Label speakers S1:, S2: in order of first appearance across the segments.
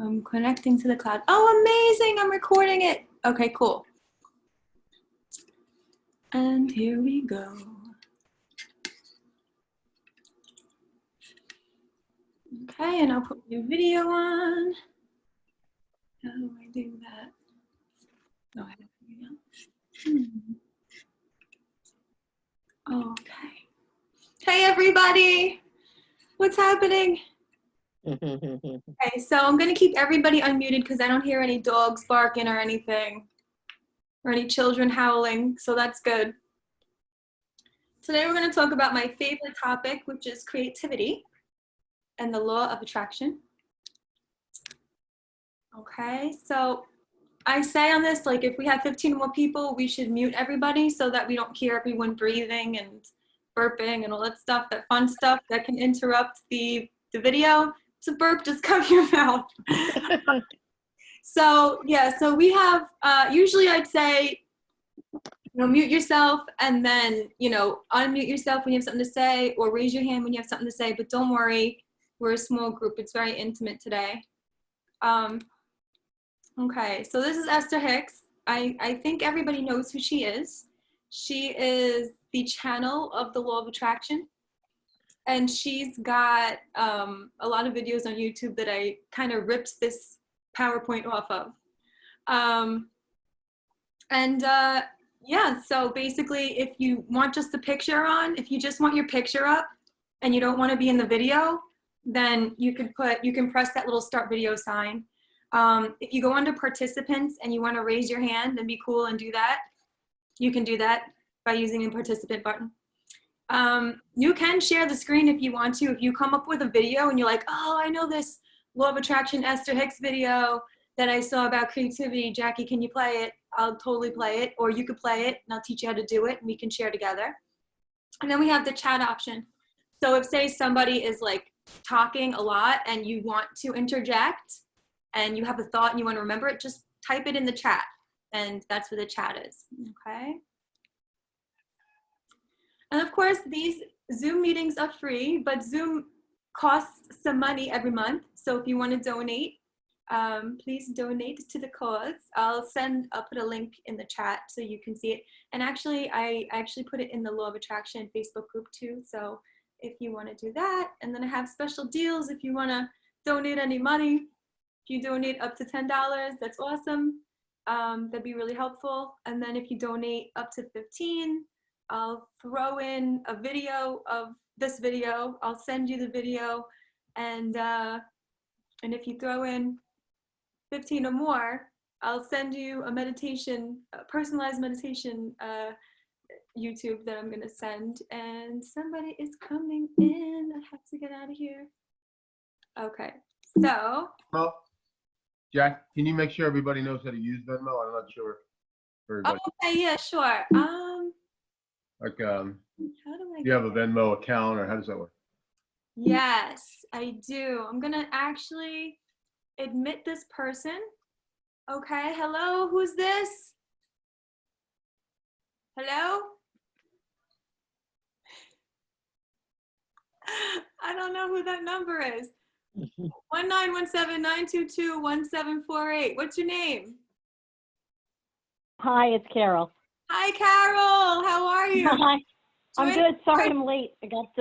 S1: I'm connecting to the cloud. Oh, amazing. I'm recording it. Okay, cool. And here we go. Okay, and I'll put your video on. How do I do that? No, I don't know. Okay. Hey, everybody. What's happening? Okay, so I'm going to keep everybody unmuted because I don't hear any dogs barking or anything, or any children howling, so that's good. Today we're going to talk about my favorite topic, which is creativity and the law of attraction. Okay, so I say on this, like if we have 15 more people, we should mute everybody so that we don't hear everyone breathing and burping and all that stuff, that fun stuff that can interrupt the video. It's a burp, just cover your mouth. So yeah, so we have, usually I'd say, mute yourself and then, unmute yourself when you have something to say, or raise your hand when you have something to say, but don't worry, we're a small group. It's very intimate today. Okay, so this is Esther Hicks. I think everybody knows who she is. She is the channel of the law of attraction. And she's got a lot of videos on YouTube that I kind of ripped this PowerPoint off of. Yeah, so basically if you want just the picture on, if you just want your picture up and you don't want to be in the video, then you can press that little start video sign. If you go under participants and you want to raise your hand and be cool and do that, you can do that by using the participant button. You can share the screen if you want to. If you come up with a video and you're like, oh, I know this Law of Attraction Esther Hicks video that I saw about creativity. Jackie, can you play it? I'll totally play it. Or you could play it and I'll teach you how to do it and we can share together. And then we have the chat option. So if say somebody is like talking a lot and you want to interject and you have a thought and you want to remember it, just type it in the chat. And that's where the chat is, okay? And of course, these Zoom meetings are free, but Zoom costs some money every month. So if you want to donate, please donate to the cause. I'll put a link in the chat so you can see it. And actually, I actually put it in the Law of Attraction Facebook group too. So if you want to do that, and then I have special deals if you want to donate any money. If you donate up to $10, that's awesome. That'd be really helpful. And then if you donate up to 15, I'll throw in a video of this video. I'll send you the video, and if you throw in 15 or more, I'll send you a meditation, a personalized meditation YouTube that I'm gonna send. And somebody is coming in. I have to get out of here. Okay, so.
S2: Well, Jack, can you make sure everybody knows how to use Venmo? I'm not sure.
S1: Oh, okay, yeah, sure.
S2: Like,
S1: how do I
S2: you have a Venmo account, or how does that work?
S1: Yes, I do. I'm gonna actually admit this person. Okay, hello, who's this? Hello? I don't know who that number is. 1-917-922-1748. What's your name?
S3: Hi, it's Carol.
S1: Hi, Carol. How are you?
S3: Hi. I'm good. Sorry I'm late. I got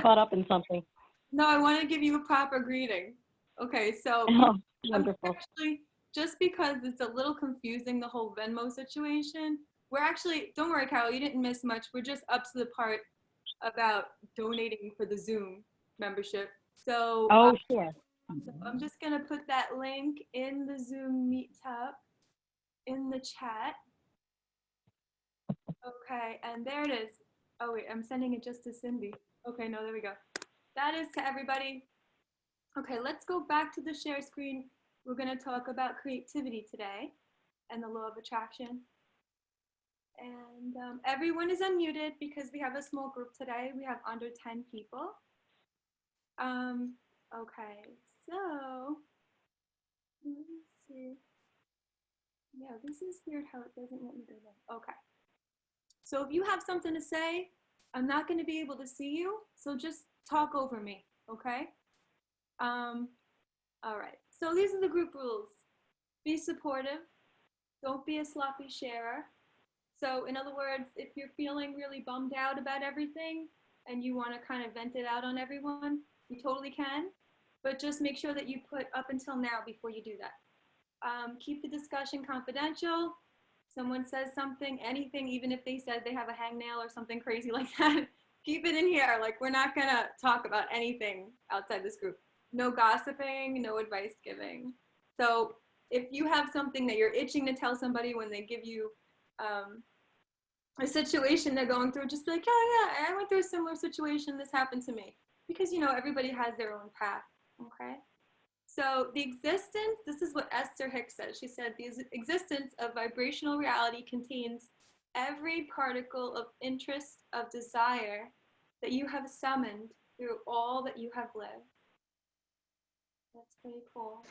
S3: caught up in something.
S1: No, I want to give you a proper greeting. Okay, so
S3: oh, wonderful.
S1: Actually, just because it's a little confusing, the whole Venmo situation, we're actually, don't worry, Carol, you didn't miss much. We're just up to the part about donating for the Zoom membership. So
S3: sure.
S1: I'm just going to put that link in the Zoom meetup in the chat. Okay, and there it is. Oh wait, I'm sending it just to Cindy. Okay, no, there we go. That is to everybody. Okay, let's go back to the share screen. We're going to talk about creativity today and the law of attraction. And everyone is unmuted because we have a small group today. We have under 10 people. Okay, so let me see. Yeah, this is weird how it doesn't let me do that. Okay. So if you have something to say, I'm not going to be able to see you, so just talk over me, okay? All right, So these are the group rules. Be supportive. Don't be a sloppy sharer. So in other words, if you're feeling really bummed out about everything and you want to kind of vent it out on everyone, you totally can. But just make sure that you put up until now before you do that. Keep the discussion confidential. Someone says something, anything, even if they said they have a hangnail or something crazy like that, keep it in here. Like, we're not gonna talk about anything outside this group. No gossiping, no advice giving. So if you have something that you're itching to tell somebody when they give you a situation they're going through, just be like, oh yeah, I went through a similar situation, this happened to me. Because, you know, everybody has their own path, okay? So the existence, this is what Esther Hicks said. She said, the existence of vibrational reality contains every particle of interest, of desire that you have summoned through all that you have lived. That's pretty cool.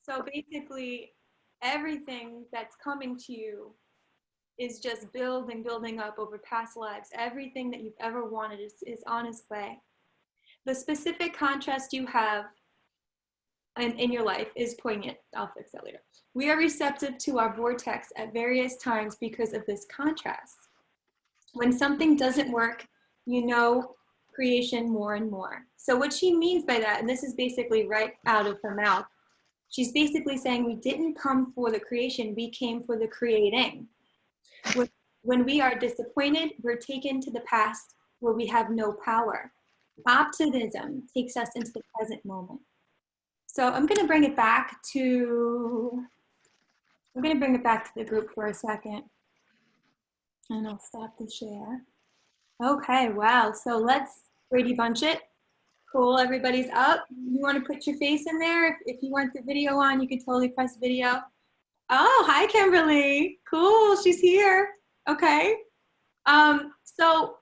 S1: So basically, everything that's coming to you is just building up over past lives. Everything that you've ever wanted is on its way. The specific contrast you have in your life is poignant. I'll fix that later. We are receptive to our vortex at various times because of this contrast. When something doesn't work, you know creation more and more. So what she means by that, and this is basically right out of her mouth, she's basically saying we didn't come for the creation, we came for the creating. When we are disappointed, we're taken to the past where we have no power. Optimism takes us into the present moment. So I'm going to bring it back to the group for a second. And I'll stop the share. Okay, wow. So let's Brady Bunch it. Cool, everybody's up. You want to put your face in there? If you want the video on, you can totally press video. Oh, hi, Kimberly. Cool, she's here. Okay. So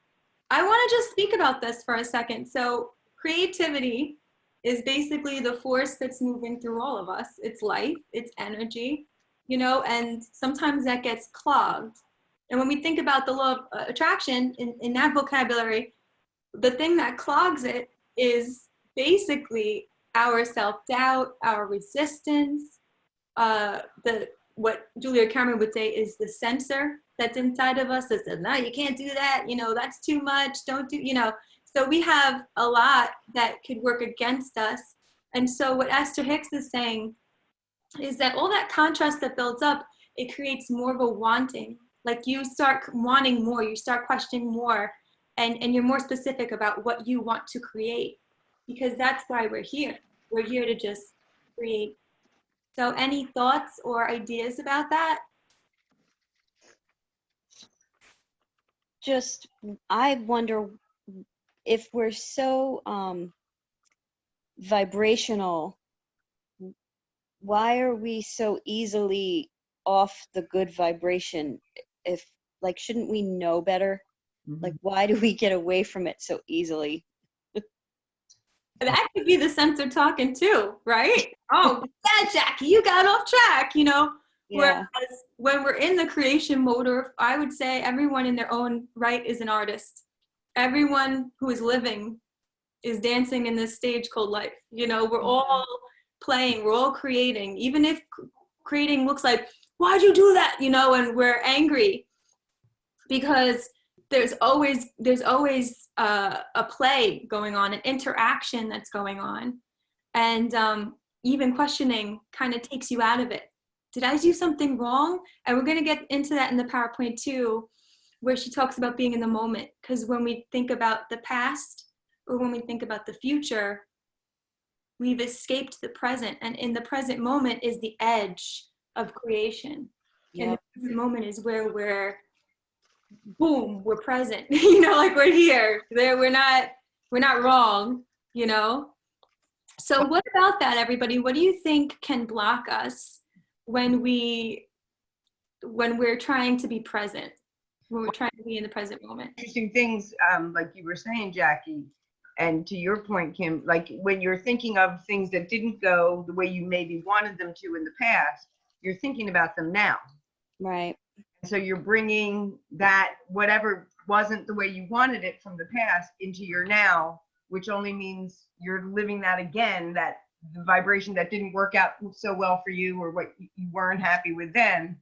S1: I want to just speak about this for a second. So creativity is basically the force that's moving through all of us. It's life, it's energy, you know, and sometimes that gets clogged. And when we think about the law of attraction in that vocabulary, the thing that clogs it is basically our self-doubt, our resistance, what Julia Cameron would say is the censor that's inside of us that says, no, you can't do that, you know, that's too much, don't do, you know. So we have a lot that could work against us. And so what Esther Hicks is saying is that all that contrast that builds up, it creates more of a wanting. Like you start wanting more, you start questioning more, and you're more specific about what you want to create, because that's why we're here. We're here to just create. So any thoughts or ideas about that?
S3: Just, I wonder if we're so vibrational, why are we so easily off the good vibration? If, like, shouldn't we know better?
S2: Mhm.
S3: Like, why do we get away from it so easily?
S1: That could be the sensor talking too, right? Oh, yeah, Jackie, you got off track, you know?
S3: Yeah.
S1: Whereas when we're in the creation mode, or I would say everyone in their own right is an artist. Everyone who is living is dancing in this stage called life. You know, we're all playing, we're all creating, even if creating looks like, why'd you do that? You know, and we're angry because there's always a play going on, an interaction that's going on. And even questioning kind of takes you out of it. Did I do something wrong? And we're going to get into that in the PowerPoint too, where she talks about being in the moment. Because when we think about the past or when we think about the future, we've escaped the present. And in the present moment is the edge of creation.
S3: Yep.
S1: And the present moment is where we're present. You know, like we're here. We're not wrong, you know? So what about that, everybody? What do you think can block us when we're trying to be present, when we're trying to be in the present moment?
S4: Interesting things, like you were saying, Jackie, and to your point, Kim, like when you're thinking of things that didn't go the way you maybe wanted them to in the past, you're thinking about them now.
S3: Right.
S4: So you're bringing that, whatever wasn't the way you wanted it from the past, into your now, which only means you're living that again, that the vibration that didn't work out so well for you, or what you weren't happy with then,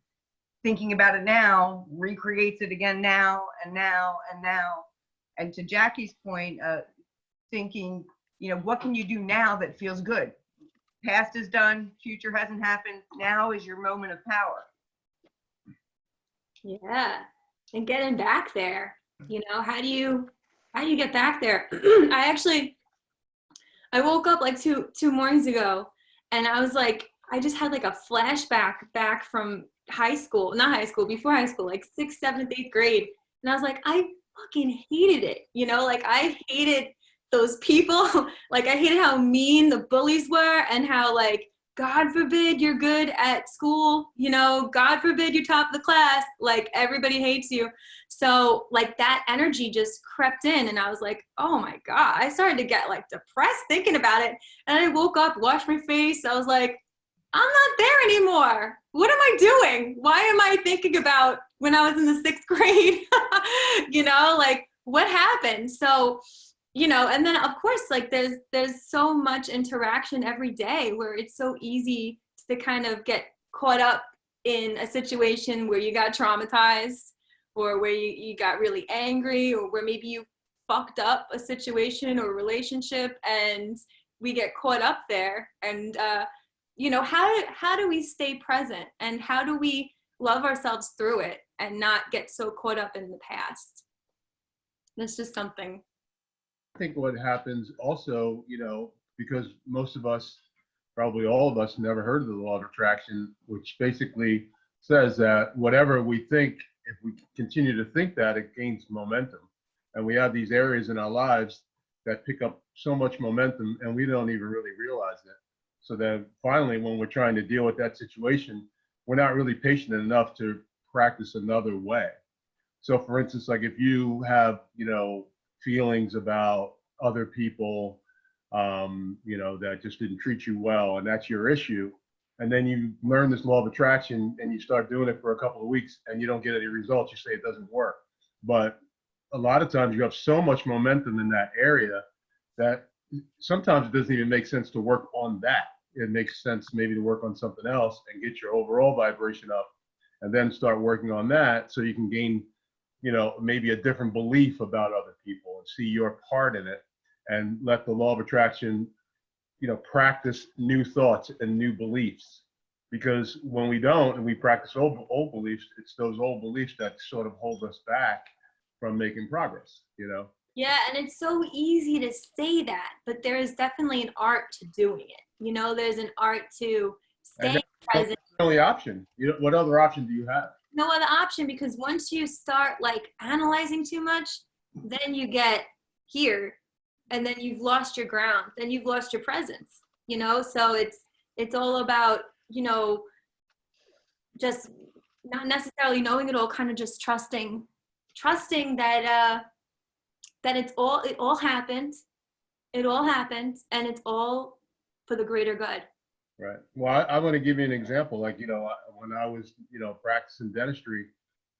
S4: thinking about it now recreates it again now and now and now. And to Jackie's point, thinking, you know, what can you do now that feels good? Past is done, future hasn't happened. Now is your moment of power.
S1: Yeah, and getting back there, you know, how do you get back there? I woke up like two mornings ago, and I was like, I just had like a flashback back from high school, not high school, before high school, like 6th, 7th, 8th grade. And I was like, I fucking hated it. You know, like I hated those people. Like I hated how mean the bullies were, and how like, God forbid you're good at school, you know, God forbid you're top of the class, like everybody hates you. So like that energy just crept in, and I was like, oh my God, I started to get like depressed thinking about it. And I woke up, washed my face. I was like, I'm not there anymore. What am I doing? Why am I thinking about when I was in the 6th grade? You know, like what happened? So, you know, and then of course, like there's so much interaction every day where it's so easy to kind of get caught up in a situation where you got traumatized, or where you got really angry, or where maybe you fucked up a situation or a relationship, and we get caught up there. And you know, how do we stay present, and how do we love ourselves through it and not get so caught up in the past? That's just something.
S2: I think what happens also, you know, because most of us, probably all of us, never heard of the law of attraction, which basically says that whatever we think, if we continue to think that, it gains momentum. And we have these areas in our lives that pick up so much momentum, and we don't even really realize it. So then finally, when we're trying to deal with that situation, we're not really patient enough to practice another way. So for instance, like if you have, you know, feelings about other people, you know, that just didn't treat you well, and that's your issue, and then you learn this law of attraction and you start doing it for a couple of weeks and you don't get any results, you say it doesn't work. But a lot of times you have so much momentum in that area that sometimes it doesn't even make sense to work on that. It makes sense maybe to work on something else and get your overall vibration up, and then start working on that so you can gain, you know, maybe a different belief about other people and see your part in it, and let the law of attraction, you know, practice new thoughts and new beliefs. Because when we don't, and we practice old beliefs, it's those old beliefs that sort of hold us back from making progress, you know?
S1: Yeah, and it's so easy to say that, but there is definitely an art to doing it. You know, there's an art to
S2: And
S1: staying
S2: that's
S1: present.
S2: the only option. You know, what other option do you have?
S1: No other option, because once you start like analyzing too much, then you get here, and then you've lost your ground, then you've lost your presence, you know? So it's all about, you know, just not necessarily knowing it all, kind of just trusting that that it all happened, and it's all for the greater good.
S2: Right. Well, I want to give you an example. Like, you know, when I was, you know, practicing dentistry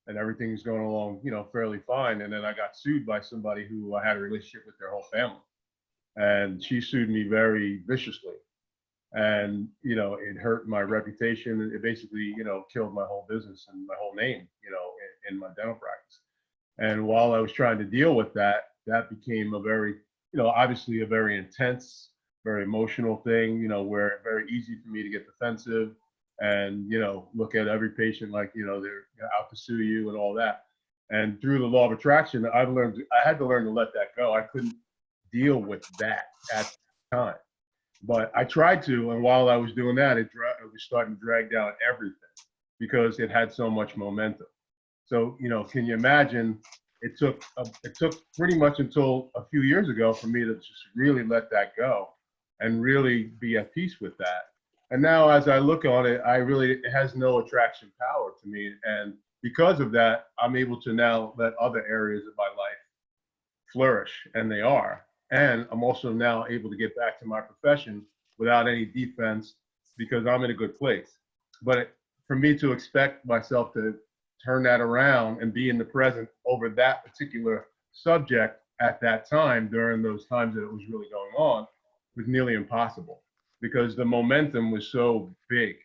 S2: and everything's going along, you know, fairly fine. And then I got sued by somebody who I had a relationship with their whole family. And she sued me very viciously. And, you know, it hurt my reputation. It basically, you know, killed my whole business and my whole name, you know, in my dental practice. And while I was trying to deal with that, that became a very, you know, obviously a very intense, very emotional thing, you know, where very easy for me to get defensive and, you know, look at every patient like, you know, they're out to sue you and all that. And through the law of attraction, I had to learn to let that go. I couldn't deal with that at the time, but I tried to. And while I was doing that, it was starting to drag down everything because it had so much momentum. So, you know, can you imagine? It took pretty much until a few years ago for me to just really let that go and really be at peace with that. And now, as I look on it, it has no attraction power to me. And because of that, I'm able to now let other areas of my life flourish, and they are. And I'm also now able to get back to my profession without any defense because I'm in a good place. But for me to expect myself to turn that around and be in the present over that particular subject at that time, during those times that it was really going on, was nearly impossible. because the momentum was so big,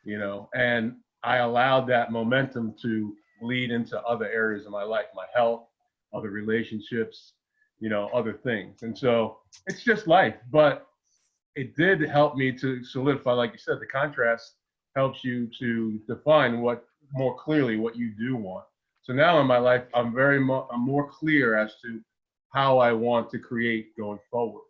S2: and I allowed that momentum to lead into other areas of my life, my health, other relationships, other things. And so it's just life, but it did help me to solidify, like you said, the contrast helps you to define more clearly what you do want. So now in my life, I'm more clear as to how I want to create going forward,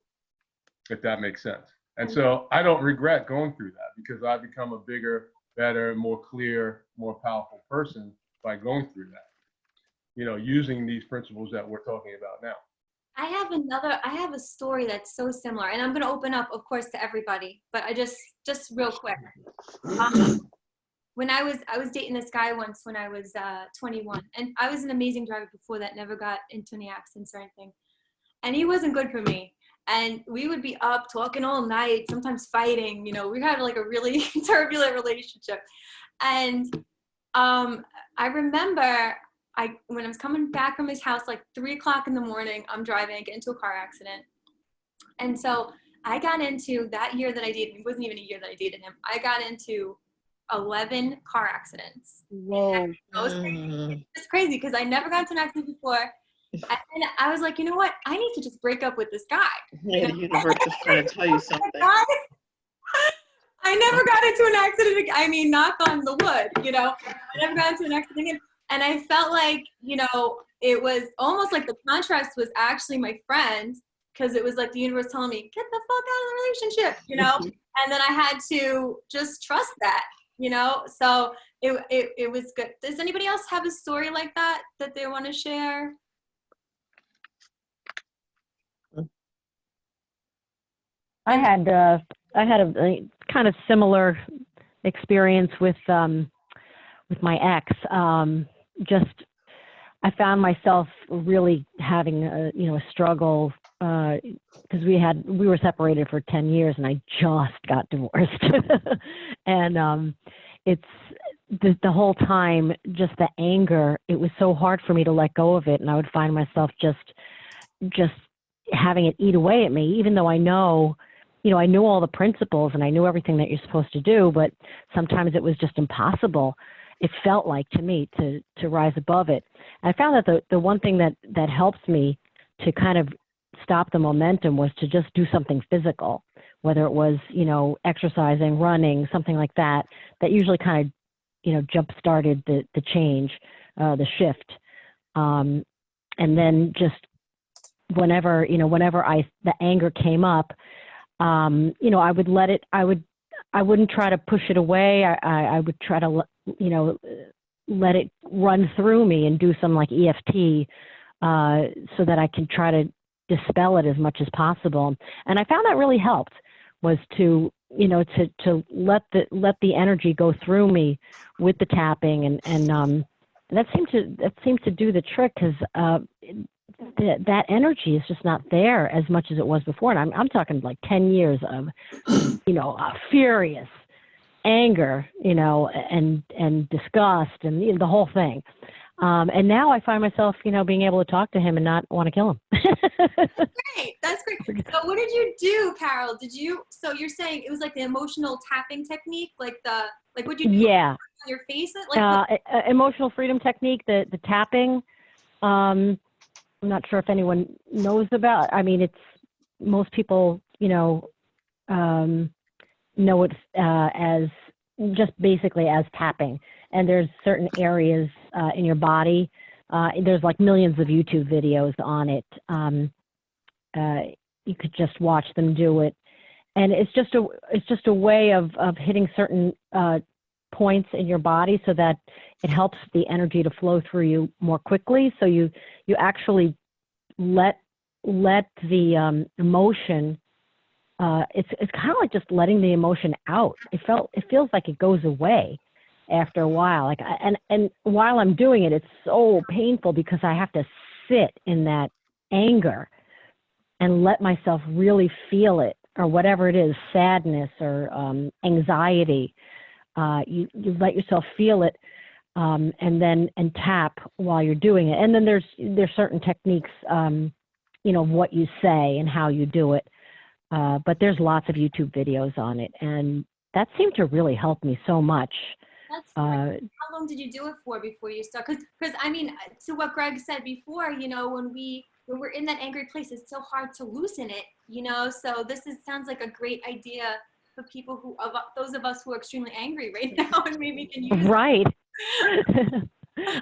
S2: if that makes sense. And so I don't regret going through that, because I've become a bigger, better, more clear, more powerful person by going through that, using these principles that we're talking about now.
S1: I have a story that's so similar, and I'm going to open up, of course, to everybody, but I just real quick. When I was dating this guy once when I was 21, and I was an amazing driver before that, never got into any accidents or anything. And he wasn't good for me. And we would be up talking all night, sometimes fighting, we had like a really turbulent relationship. And I remember when I was coming back from his house, like 3:00 in the morning, I'm driving, I get into a car accident. And so I got into that year that I dated, it wasn't even a year that I dated him, I got into 11 car accidents.
S3: Whoa.
S1: It's crazy because I never got into an accident before. And I was like, you know what? I need to just break up with this guy.
S5: Yeah, the universe is trying to tell you something.
S1: I never got into an accident again. I mean, knock on the wood, I never got into an accident again. And I felt like, it was almost like the contrast was actually my friend, because it was like the universe telling me, get the fuck out of the relationship, And then I had to just trust that, So it was good. Does anybody else have a story like that they want to share?
S6: I had a kind of similar experience with my ex. I found myself really having a struggle because we were separated for 10 years and I just got divorced. And it's the whole time, just the anger, it was so hard for me to let go of it. And I would find myself just having it eat away at me, even though I knew all the principles and I knew everything that you're supposed to do, but sometimes it was just impossible. It felt like to me to rise above it. And I found that the one thing that helps me to kind of stop the momentum was to just do something physical, whether it was, exercising, running, something like that, that usually kind of, jump started the change, the shift. And then just whenever the anger came up, I would let it, I wouldn't try to push it away. I would try to, let it run through me and do some like EFT, so that I can try to dispel it as much as possible. And I found that really helped, was to let the energy go through me with the tapping, and that seemed to do the trick, because that energy is just not there as much as it was before. And I'm talking like 10 years of, furious anger, and disgust and the whole thing. And now I find myself, being able to talk to him and not want to kill him.
S1: Great. That's great. So what did you do, Carol? So you're saying it was like the emotional tapping technique, what you do
S6: Yeah.
S1: on your face?
S6: Emotional freedom technique, the tapping. I'm not sure if anyone knows about. I mean, most people, know it as just basically as tapping. And there's certain areas in your body. There's like millions of YouTube videos on it. You could just watch them do it, and it's just a way of hitting certain points in your body so that it helps the energy to flow through you more quickly. So you actually let the emotion. It's kind of like just letting the emotion out. It feels like it goes away after a while. And while I'm doing it, it's so painful because I have to sit in that anger and let myself really feel it, or whatever it is, sadness or anxiety. You let yourself feel it, and tap while you're doing it. And then there's certain techniques, what you say and how you do it. But there's lots of YouTube videos on it, and that seemed to really help me so much.
S1: That's great. How long did you do it for before you start? Because I mean, to what Greg said before, you know, when we're in that angry place, it's so hard to loosen it, you know. So sounds like a great idea for people those of us who are extremely angry right now, and maybe can use
S6: Right.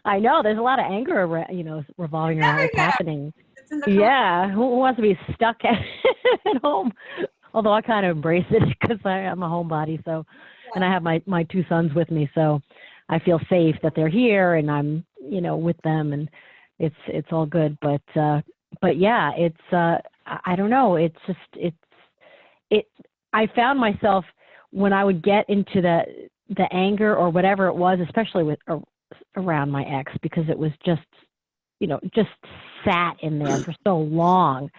S6: I know there's a lot of anger, you know, revolving around what's happening.
S1: It's in the
S6: Yeah, who wants to be stuck at home? Although I kind of embrace it because I'm a homebody, so, and I have my two sons with me, so I feel safe that they're here and I'm, you know, with them, and it's all good. But yeah, it's I don't know. It's just I found myself when I would get into the anger or whatever it was, especially with around my ex, because it was just, you know, just sat in there for so long.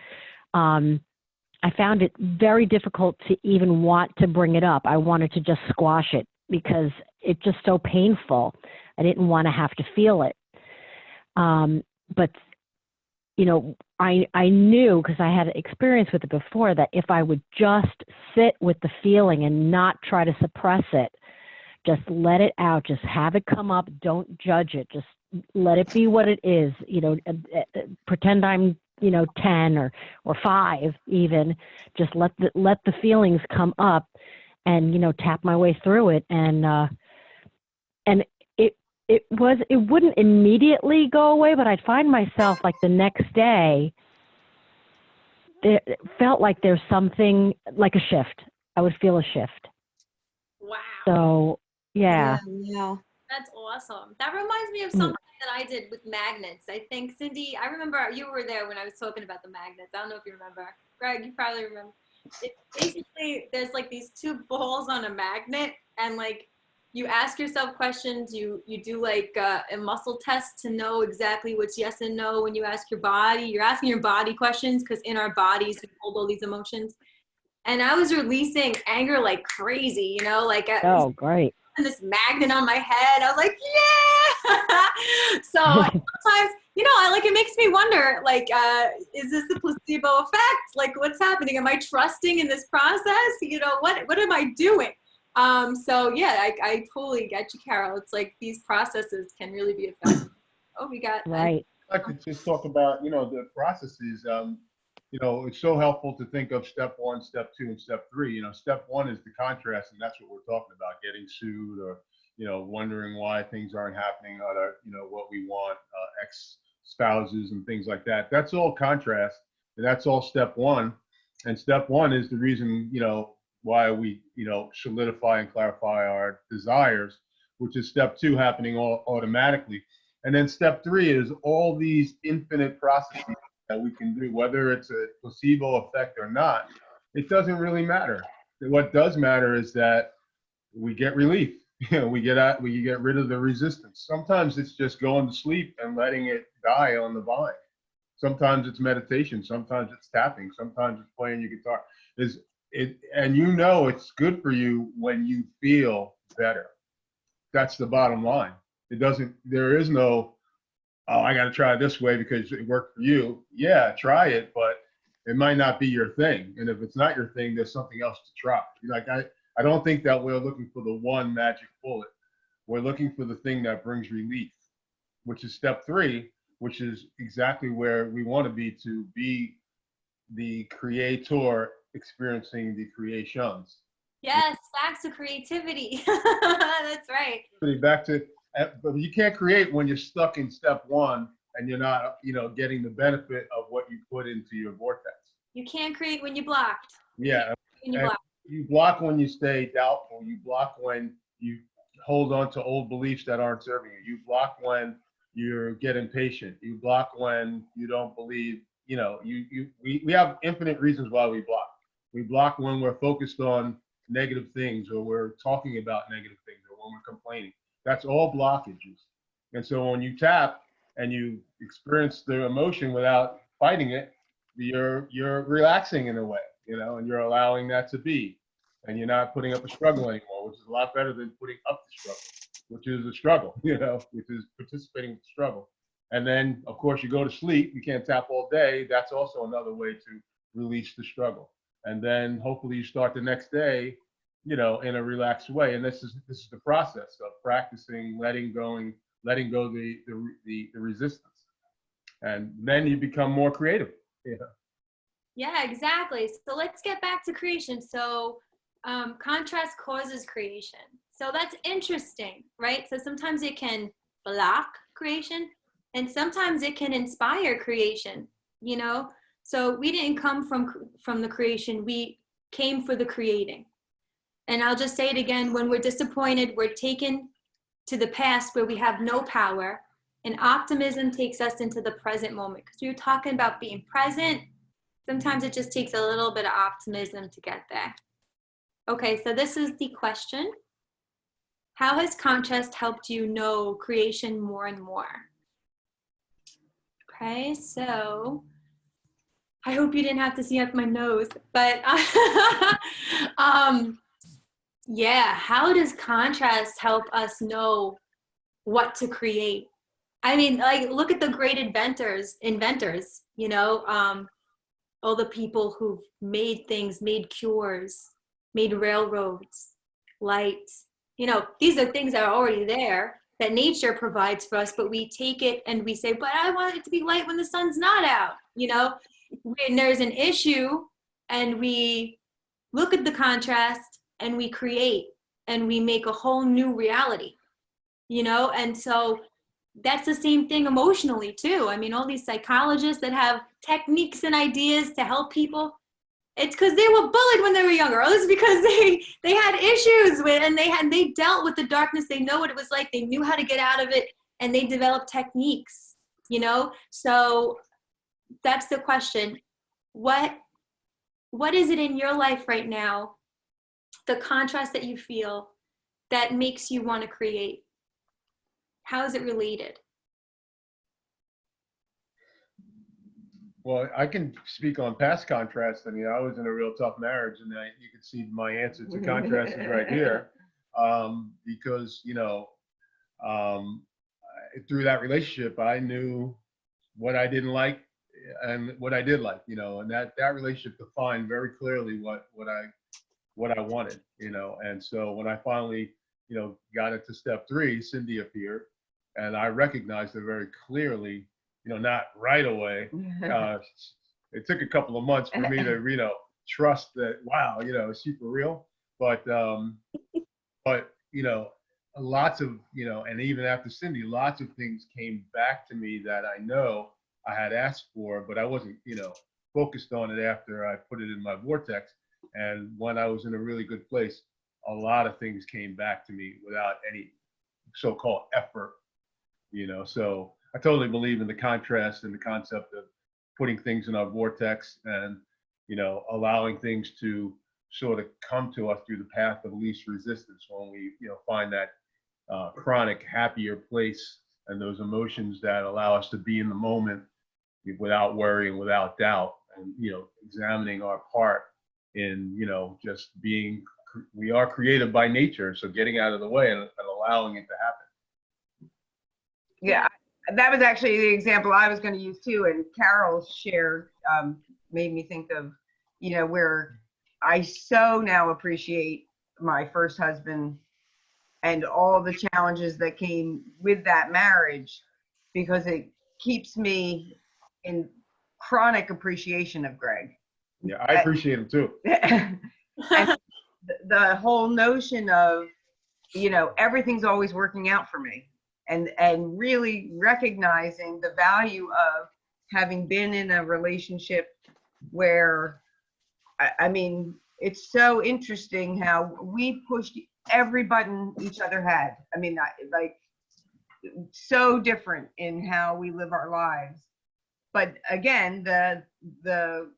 S6: I found it very difficult to even want to bring it up. I wanted to just squash it because it's just so painful. I didn't want to have to feel it. But, you know, I knew, because I had experience with it before, that if I would just sit with the feeling and not try to suppress it, just let it out, just have it come up, don't judge it, just let it be what it is, you know, pretend I'm, you know, 10 or 5 even, just let the feelings come up and, you know, tap my way through it. And it wouldn't immediately go away, but I'd find myself like the next day, it felt like there's something like a shift. I would feel a shift.
S1: Wow.
S6: So, yeah.
S1: That's awesome. That reminds me of something that I did with magnets. I think, Cindy, I remember you were there when I was talking about the magnets. I don't know if you remember. Greg, you probably remember. Basically, there's like these 2 balls on a magnet, and like you ask yourself questions. You do like a muscle test to know exactly what's yes and no when you ask your body. You're asking your body questions because in our bodies we hold all these emotions. And I was releasing anger like crazy, you know, like
S6: Oh, great.
S1: this magnet on my head. I was like, yeah. So sometimes, you know, it makes me wonder, like, is this the placebo effect? Like, what's happening? Am I trusting in this process? You know, what am I doing? So yeah, I totally get you, Carol. It's like these processes can really be effective. Oh, we got
S6: Right.
S2: I'd like to just talk about, you know, the processes. You know, it's so helpful to think of step 1, step 2, and step 3. You know, step 1 is the contrast, and that's what we're talking about: getting sued, or, you know, wondering why things aren't happening on our, you know, what we want, ex-spouses and things like that. That's all contrast, and that's all step 1. And step 1 is the reason, you know, why we, you know, solidify and clarify our desires, which is step 2 happening all automatically. And then step 3 is all these infinite processes that we can do, whether it's a placebo effect or not. It doesn't really matter. What does matter is that we get relief. You know, we get rid of the resistance. Sometimes it's just going to sleep and letting it die on the vine. Sometimes it's meditation. Sometimes it's tapping. Sometimes it's playing your guitar. And you know it's good for you when you feel better. That's the bottom line. There is no, oh, I got to try it this way because it worked for you. Yeah, try it, but it might not be your thing. And if it's not your thing, there's something else to try. Like, I don't think that we're looking for the one magic bullet. We're looking for the thing that brings relief, which is step 3, which is exactly where we want to be the creator experiencing the creations.
S1: Yes, back to creativity. That's right.
S2: Back to, but you can't create when you're stuck in step 1 and you're not, you know, getting the benefit of what you put into your vortex.
S1: You can't create when you're blocked.
S2: Yeah.
S1: When you're blocked.
S2: You block when you stay doubtful. You block when you hold on to old beliefs that aren't serving you. You block when you get impatient. You block when you don't believe, you know, we have infinite reasons why we block. We block when we're focused on negative things, or we're talking about negative things, or when we're complaining. That's all blockages. And so when you tap and you experience the emotion without fighting it, you're relaxing in a way, you know, and you're allowing that to be. And you're not putting up a struggle anymore, which is a lot better than putting up the struggle, which is a struggle, you know, which is participating in the struggle. And then, of course, you go to sleep. You can't tap all day. That's also another way to release the struggle. and then hopefully you start the next day, you know, in a relaxed way. And this is the process of practicing letting go the resistance, and then you become more creative. Yeah.
S1: Yeah, exactly. So let's get back to creation. So contrast causes creation. So that's interesting, right? So sometimes it can block creation, and sometimes it can inspire creation, you know? So we didn't come from the creation, we came for the creating. And I'll just say it again, when we're disappointed, we're taken to the past where we have no power, and optimism takes us into the present moment. Because we were talking about being present. Sometimes it just takes a little bit of optimism to get there. Okay, so this is the question. How has contrast helped you know creation more and more? Okay, so I hope you didn't have to see up my nose, but yeah, how does contrast help us know what to create? I mean, like, look at the great inventors, you know, all the people who've made things, made cures, made railroads, lights. You know, these are things that are already there that nature provides for us, but we take it and we say, but I want it to be light when the sun's not out. You know, when there's an issue and we look at the contrast and we create and we make a whole new reality, you know? And so that's the same thing emotionally too. I mean, all these psychologists that have techniques and ideas to help people, it's because they were bullied when they were younger, or it's because they had issues with, and they dealt with the darkness. They know what it was like. They knew how to get out of it, and they developed techniques, you know? So that's the question. What is it in your life right now, the contrast that you feel, that makes you want to create? How is it related?
S2: Well, I can speak on past contrast. I mean, I was in a real tough marriage, and you can see my answer to contrast is right here, because you know, through that relationship, I knew what I didn't like and what I did like, you know, and that relationship defined very clearly what I wanted, you know. And so when I finally, you know, got into step 3, Cindy appeared, and I recognized her very clearly, you know, not right away. It took a couple of months for me to, you know, trust that, wow, you know, is she for real? But you know, lots of, you know, and even after Cindy, lots of things came back to me that I know I had asked for, but I wasn't, you know, focused on it after I put it in my vortex. And when I was in a really good place, a lot of things came back to me without any so-called effort, you know. So I totally believe in the contrast and the concept of putting things in our vortex and, you know, allowing things to sort of come to us through the path of least resistance when we, you know, find that chronic happier place and those emotions that allow us to be in the moment without worry and without doubt, and, you know, examining our part in, you know, just being, we are creative by nature, so getting out of the way and allowing it to happen.
S4: Yeah, that was actually the example I was going to use too. And Carol's share made me think of, you know, where I so now appreciate my first husband and all the challenges that came with that marriage, because it keeps me in chronic appreciation of Greg.
S2: Yeah, I appreciate him too.
S4: And the whole notion of, you know, everything's always working out for me, and really recognizing the value of having been in a relationship where, I mean, it's so interesting how we pushed every button each other had. I mean, like, so different in how we live our lives. But again, the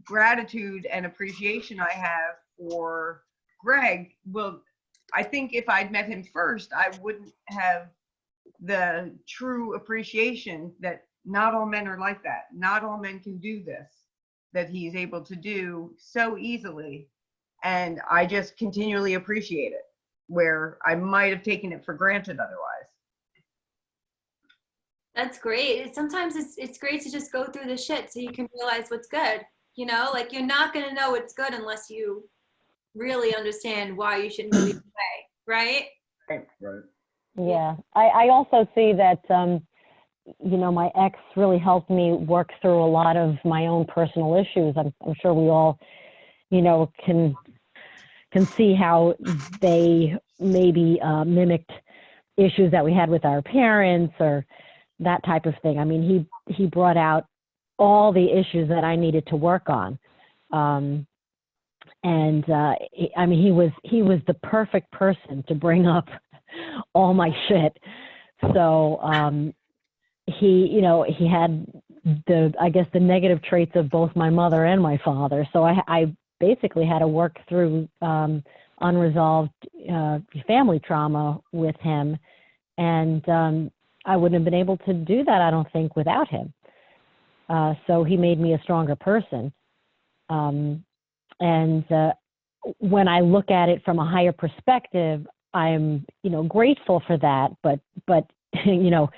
S4: gratitude and appreciation I have for Greg will, I think if I'd met him first, I wouldn't have the true appreciation that not all men are like that. Not all men can do this, that he's able to do so easily. And I just continually appreciate it, where I might have taken it for granted otherwise.
S1: That's great. Sometimes it's great to just go through the shit so you can realize what's good. You know, like you're not going to know it's good unless you really understand why you shouldn't go either way, right?
S2: Right.
S6: Yeah. I also see that, you know, my ex really helped me work through a lot of my own personal issues. I'm sure we all, you know, can see how they maybe mimicked issues that we had with our parents or that type of thing. I mean, he brought out all the issues that I needed to work on. I mean, he was the perfect person to bring up all my shit. So he, you know, he had I guess the negative traits of both my mother and my father. So I basically had to work through unresolved family trauma with him. And I wouldn't have been able to do that, I don't think, without him. So he made me a stronger person. When I look at it from a higher perspective, I'm, you know, grateful for that. But you know,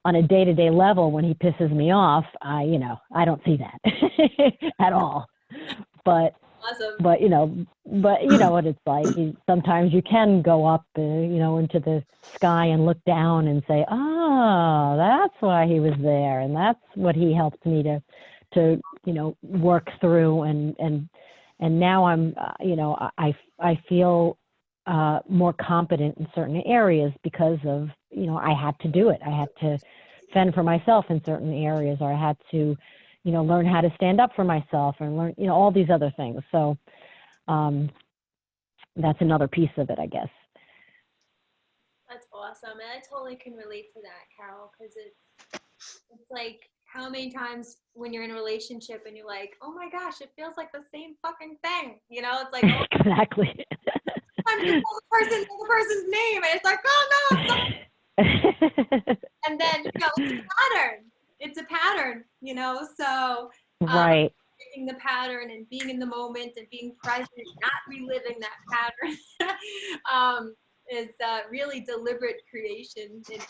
S6: on a day-to-day level, when he pisses me off, you know, I don't see that at all. But
S1: Awesome.
S6: you know what it's like. Sometimes you can go up, you know, into the sky and look down and say, "Oh, that's why he was there, and that's what he helped me to you know, work through." And now I'm, you know, I feel more competent in certain areas because of, you know, I had to do it. I had to fend for myself in certain areas, or I had to, you know, learn how to stand up for myself and learn, you know, all these other things. So that's another piece of it, I guess.
S1: That's awesome. And I totally can relate to that, Carol, because it's like how many times when you're in a relationship and you're like, oh my gosh, it feels like the same fucking thing. You know, it's like, oh,
S6: Exactly.
S1: I'm just the person's name. And it's like, oh no, I'm sorry. And then, you know, it's a pattern. It's a pattern, you know, so
S6: Right.
S1: breaking the pattern and being in the moment and being present, not reliving that pattern, is really deliberate creation in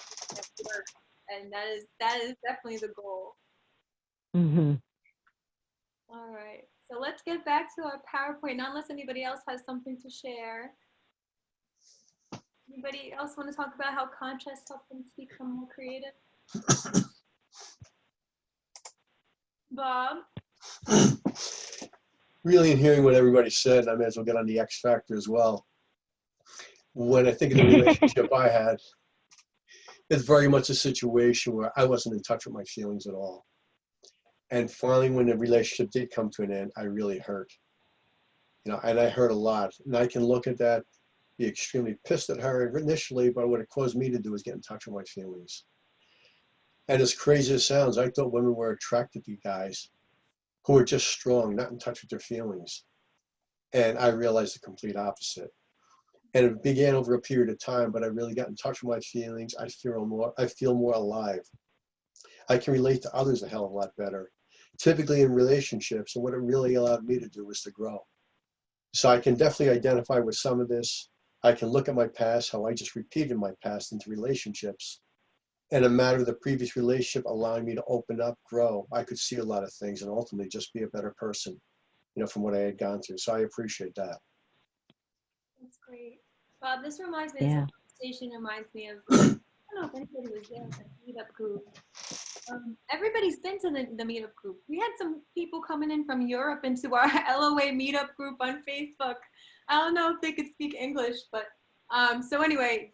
S1: work, and that is definitely the goal.
S6: Mm-hmm.
S1: All right, so let's get back to our PowerPoint now, unless anybody else has something to share. Anybody else want to talk about how contrast helps them to become more creative? Bob?
S7: Really, in hearing what everybody said, I may as well get on the X Factor as well. When I think of the relationship I had, it's very much a situation where I wasn't in touch with my feelings at all. And finally, when the relationship did come to an end, I really hurt. You know, and I hurt a lot. And I can look at that, be extremely pissed at her initially, but what it caused me to do is get in touch with my feelings. And as crazy as it sounds, I thought women were attracted to guys who were just strong, not in touch with their feelings. And I realized the complete opposite. And it began over a period of time, but I really got in touch with my feelings. I feel more alive. I can relate to others a hell of a lot better, typically in relationships. And what it really allowed me to do was to grow. So I can definitely identify with some of this. I can look at my past, how I just repeated my past into relationships. And a matter of the previous relationship allowing me to open up, grow. I could see a lot of things and ultimately just be a better person, you know, from what I had gone through. So I appreciate that.
S1: That's great. Bob, this reminds me,
S6: Yeah.
S1: this conversation reminds me of, I don't know if anybody was there at the meetup group. Everybody's been to the meetup group. We had some people coming in from Europe into our LOA meetup group on Facebook. I don't know if they could speak English, but so anyway,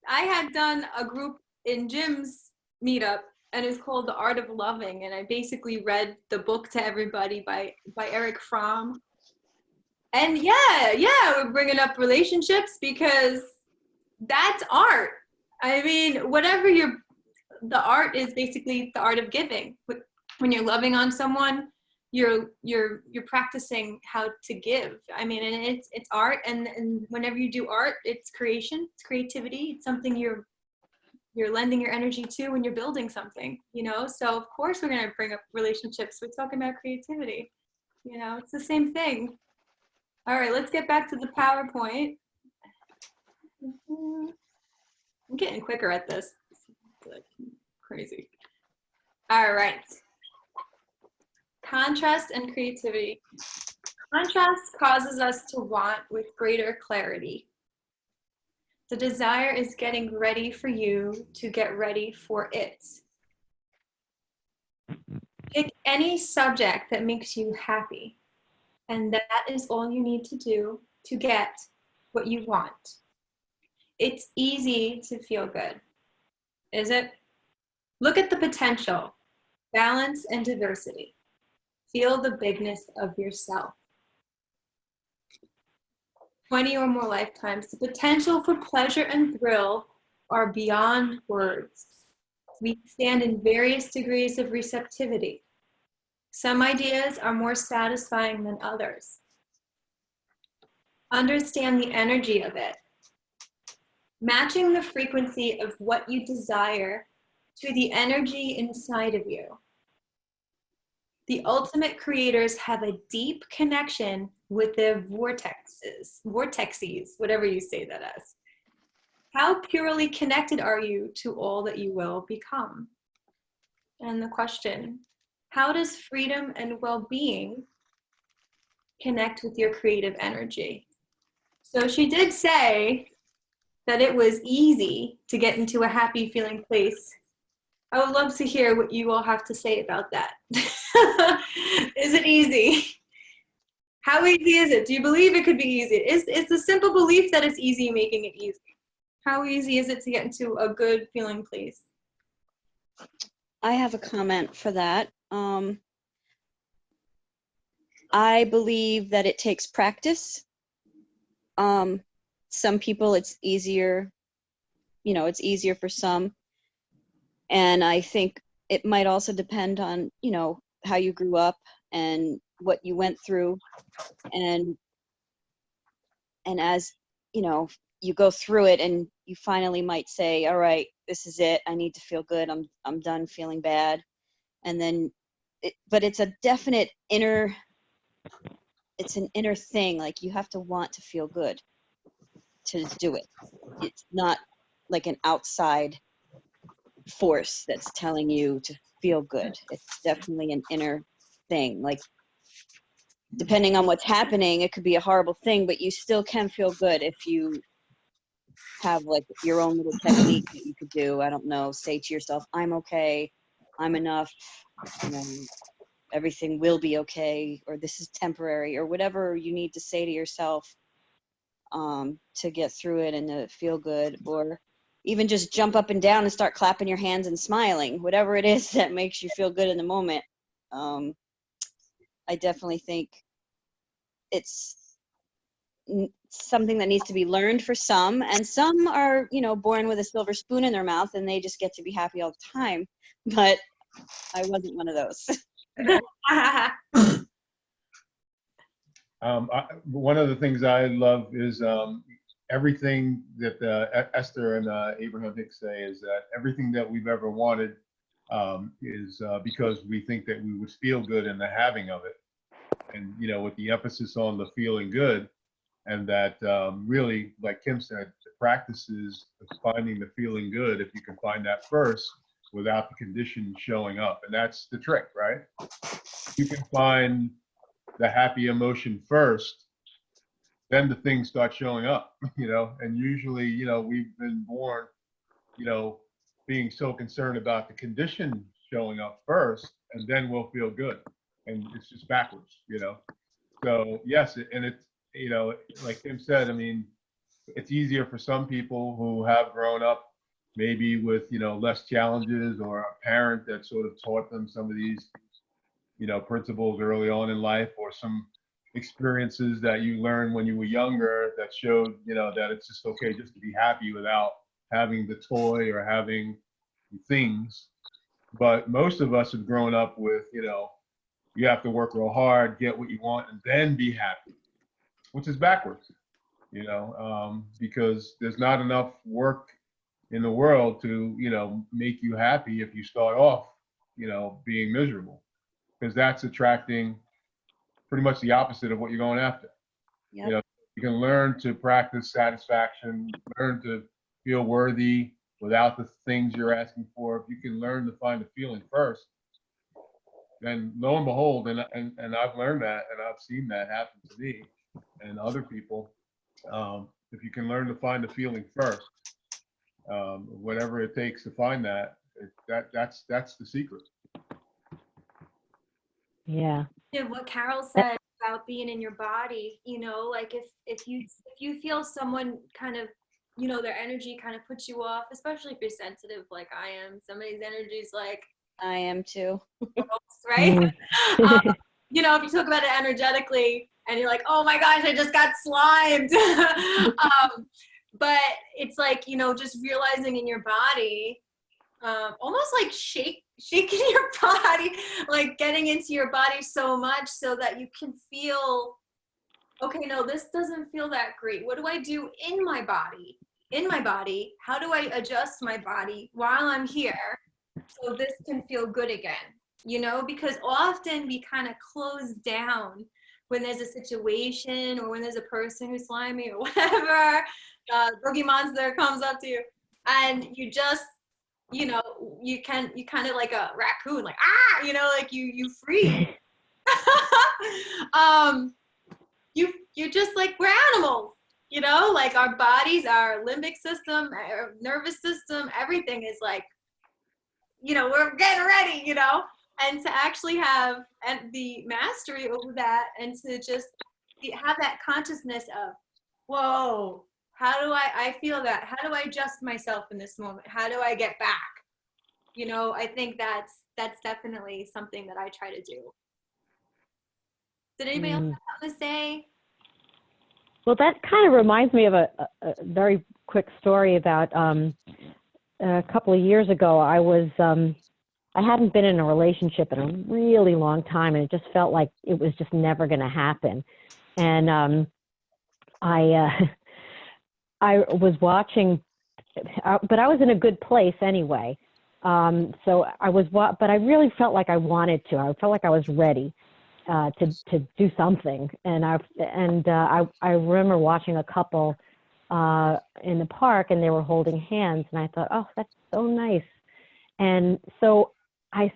S1: I had done a group in Jim's meetup, and it's called The Art of Loving, and I basically read the book to everybody by Eric Fromm. And yeah, we're bringing up relationships because that's art. I mean, the art is basically the art of giving. When you're loving on someone, you're practicing how to give. I mean, and it's art, and whenever you do art, it's creation, it's creativity, it's something you're lending your energy to when you're building something, you know. So of course we're going to bring up relationships. We're talking about creativity, you know, it's the same thing. All right, let's get back to the PowerPoint. I'm getting quicker at this. It's like crazy. All right. Contrast and creativity. Contrast causes us to want with greater clarity. The desire is getting ready for you to get ready for it. Pick any subject that makes you happy, and that is all you need to do to get what you want. It's easy to feel good, is it? Look at the potential, balance, and diversity. Feel the bigness of yourself. 20 or more lifetimes, the potential for pleasure and thrill are beyond words. We stand in various degrees of receptivity. Some ideas are more satisfying than others. Understand the energy of it. Matching the frequency of what you desire to the energy inside of you. The ultimate creators have a deep connection with their vortexes, whatever you say that as. How purely connected are you to all that you will become? And the question, how does freedom and well-being connect with your creative energy? So she did say that it was easy to get into a happy feeling place. I would love to hear what you all have to say about that. Is it easy? How easy is it? Do you believe it could be easy? Is the simple belief that it's easy making it easy? How easy is it to get into a good feeling place?
S3: I have a comment for that. I believe that it takes practice. Some people it's easier, it's easier for some. And I think it might also depend on, how you grew up and what you went through. And as, you go through it and you finally might say, all right, this is it. I need to feel good. I'm done feeling bad. And then, but it's a definite it's an inner thing. Like you have to want to feel good to do it. It's not like an outside force that's telling you to feel good. It's definitely an inner thing. Like depending on what's happening, it could be a horrible thing, but you still can feel good if you have like your own little technique that you could do. I don't know, say to yourself, I'm okay, I'm enough, everything will be okay, or this is temporary, or whatever you need to say to yourself to get through it and to feel good. Or even just jump up and down and start clapping your hands and smiling, whatever it is that makes you feel good in the moment. I definitely think it's something that needs to be learned for some, and some are, born with a silver spoon in their mouth and they just get to be happy all the time. But I wasn't one of those.
S2: One of the things I love is everything that Esther and Abraham Hicks say is that everything that we've ever wanted is because we think that we would feel good in the having of it. And, with the emphasis on the feeling good, and that really, like Kim said, the practice is finding the feeling good if you can find that first without the condition showing up. And that's the trick, right? You can find the happy emotion first, then the things start showing up, and usually, we've been born, being so concerned about the condition showing up first, and then we'll feel good. And it's just backwards, So yes, and it's, like Kim said, I mean, it's easier for some people who have grown up maybe with, less challenges, or a parent that sort of taught them some of these, principles early on in life, or some experiences that you learned when you were younger that showed, that it's just okay just to be happy without having the toy or having things. But most of us have grown up with, you have to work real hard, get what you want, and then be happy, which is backwards, because there's not enough work in the world to, make you happy if you start off, being miserable, because that's attracting pretty much the opposite of what you're going after.
S3: Yep.
S2: You can learn to practice satisfaction, learn to feel worthy without the things you're asking for. If you can learn to find the feeling first, then lo and behold, and I've learned that, and I've seen that happen to me and other people. If you can learn to find the feeling first, whatever it takes to find that, that's the secret.
S6: Yeah.
S1: Yeah, what Carol said about being in your body, you know, like if you feel someone kind of, you know, their energy kind of puts you off, especially if you're sensitive like I am. Somebody's energy is like,
S3: I am too.
S1: right?
S6: Mm.
S1: You know, if you talk about it energetically and you're like, oh my gosh, I just got slimed. But it's like, you know, just realizing in your body, almost like shaking your body, like getting into your body so much so that you can feel, okay, no, this doesn't feel that great. What do I do in my body? In my body, how do I adjust my body while I'm here so this can feel good again? You know, because often we kind of close down when there's a situation or when there's a person who's slimy or whatever, boogie monster comes up to you, and you just, you know, you kind of like a raccoon, like, ah, you know, like you freeze. You just like, we're animals, you know, like our bodies, our limbic system, our nervous system, everything is like, you know, we're getting ready, you know, and to actually have the mastery over that and to just have that consciousness of, whoa, how do I feel that? How do I adjust myself in this moment? How do I get back? You know, I think that's definitely something that I try to do. Did anybody else have something to say?
S6: Well, that kind of reminds me of a very quick story about a couple of years ago. I hadn't been in a relationship in a really long time, and it just felt like it was just never going to happen. And I was watching, but I was in a good place anyway. So but I really felt like I wanted to. I felt like I was ready to do something. And I remember watching a couple in the park, and they were holding hands, and I thought, oh, that's so nice. And so I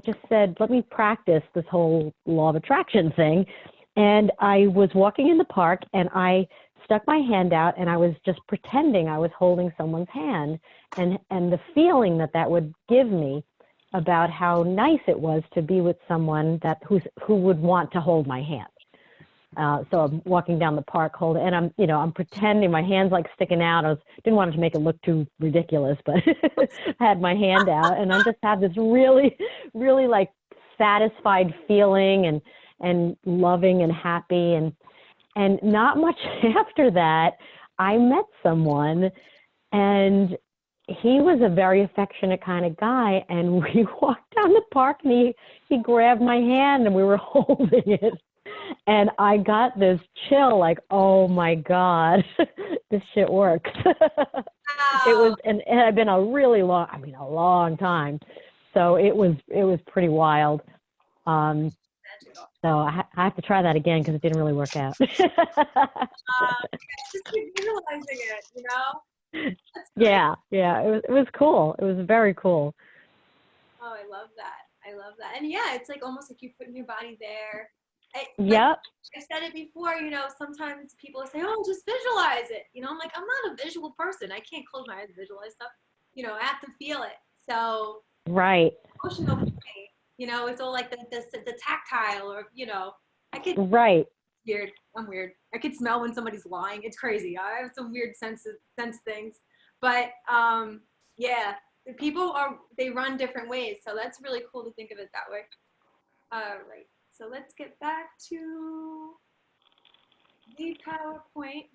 S6: just said, let me practice this whole law of attraction thing. And I was walking in the park, and I stuck my hand out, and I was just pretending I was holding someone's hand, and the feeling that would give me about how nice it was to be with someone who would want to hold my hand. So I'm walking down the park and I'm pretending my hand's like sticking out. Didn't want to make it look too ridiculous, but I had my hand out, and I just had this really, really like satisfied feeling and loving and happy. And not much after that, I met someone, and he was a very affectionate kind of guy, and we walked down the park, and he grabbed my hand, and we were holding it. And I got this chill, like, oh my God, this shit works. And it had been a long time. So it was pretty wild. So I have to try that again because it didn't really work out.
S1: Just keep visualizing it, you know?
S6: Yeah, it was cool. It was very cool.
S1: Oh, I love that. And yeah, it's like almost like you putting your body there.
S6: Yep.
S1: I said it before, you know, sometimes people say, oh, just visualize it. You know, I'm like, I'm not a visual person. I can't close my eyes and visualize stuff. You know, I have to feel it. So
S6: Right.
S1: emotional for me, you know, it's all like the tactile, or, you know,
S6: Right.
S1: Weird. I'm weird. I could smell when somebody's lying. It's crazy. I have some weird sense things. But yeah, they run different ways. So that's really cool to think of it that way. Right. So let's get back to the PowerPoint.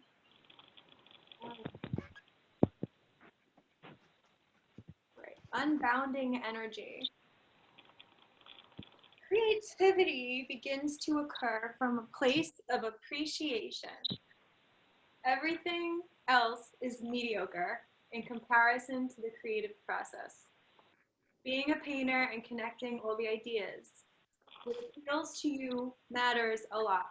S1: Right. Unbounding energy. Creativity begins to occur from a place of appreciation. Everything else is mediocre in comparison to the creative process. Being a painter and connecting all the ideas, what appeals to you matters a lot.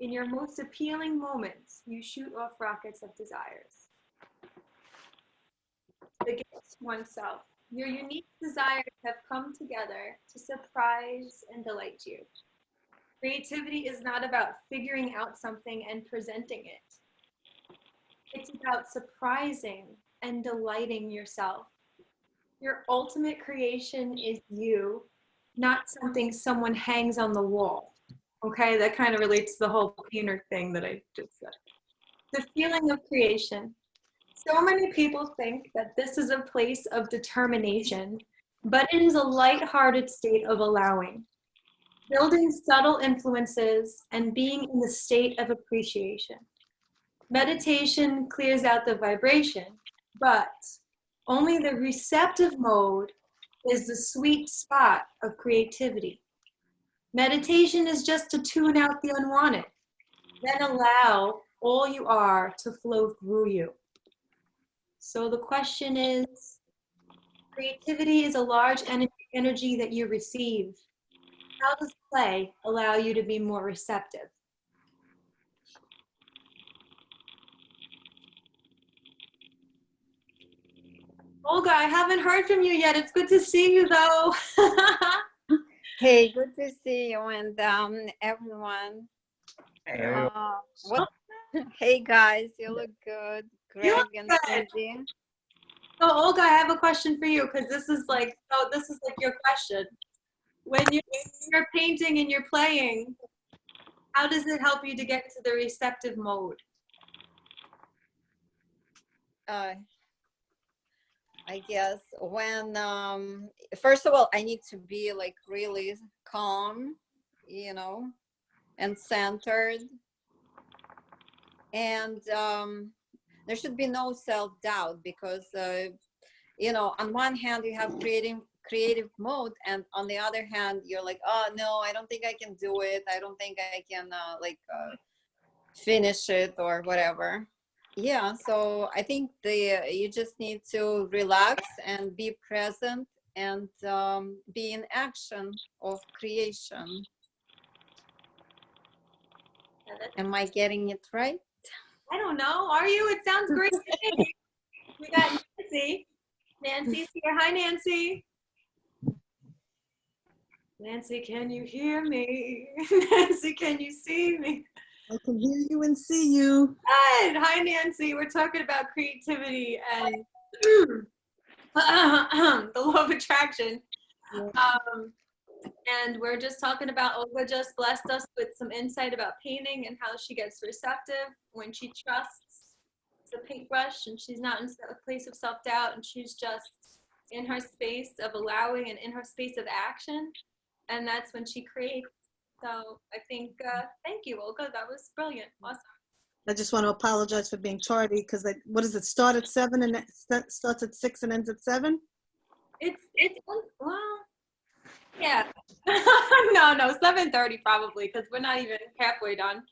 S1: In your most appealing moments, you shoot off rockets of desires. The gift oneself. Your unique desires have come together to surprise and delight you. Creativity is not about figuring out something and presenting it. It's about surprising and delighting yourself. Your ultimate creation is you, not something someone hangs on the wall. Okay, that kind of relates to the whole painter thing that I just said. The feeling of creation. So many people think that this is a place of determination, but it is a light-hearted state of allowing, building subtle influences and being in the state of appreciation. Meditation clears out the vibration, but only the receptive mode is the sweet spot of creativity. Meditation is just to tune out the unwanted, then allow all you are to flow through you. So the question is, creativity is a large energy that you receive. How does play allow you to be more receptive? Olga, I haven't heard from you yet. It's good to see you though.
S8: Hey, good to see you and everyone.
S2: Hey,
S8: What? Hey guys, you look good.
S1: You
S8: Greg
S1: look
S8: and
S1: good.
S8: Cindy.
S1: So Olga, I have a question for you because this is like your question. When you're painting and you're playing, how does it help you to get to the receptive mode?
S8: I guess when first of all, I need to be like really calm, you know, and centered, and there should be no self-doubt because you know, on one hand you have creative mode, and on the other hand you're like, oh no, I don't think I can do it, I don't think I can finish it or whatever. Yeah, so I think you just need to relax and be present and be in action of creation. Am I getting it right?
S1: I don't know. Are you? It sounds great to me. We got Nancy. Nancy's here. Hi, Nancy. Nancy, can you hear me? Nancy, can you see me?
S9: I can hear you and see you.
S1: Good. Hi, Nancy. We're talking about creativity and the law of attraction. And we're just talking about Olga just blessed us with some insight about painting and how she gets receptive when she trusts the paintbrush and she's not in a place of self-doubt and she's just in her space of allowing and in her space of action. And that's when she creates. So I think, thank you, Olga. That was brilliant. Awesome.
S9: I just want to apologize for being tardy because what does it start at 7 and it starts at 6 and ends at 7?
S1: It's well, yeah. no, 7:30 probably because we're not even halfway done.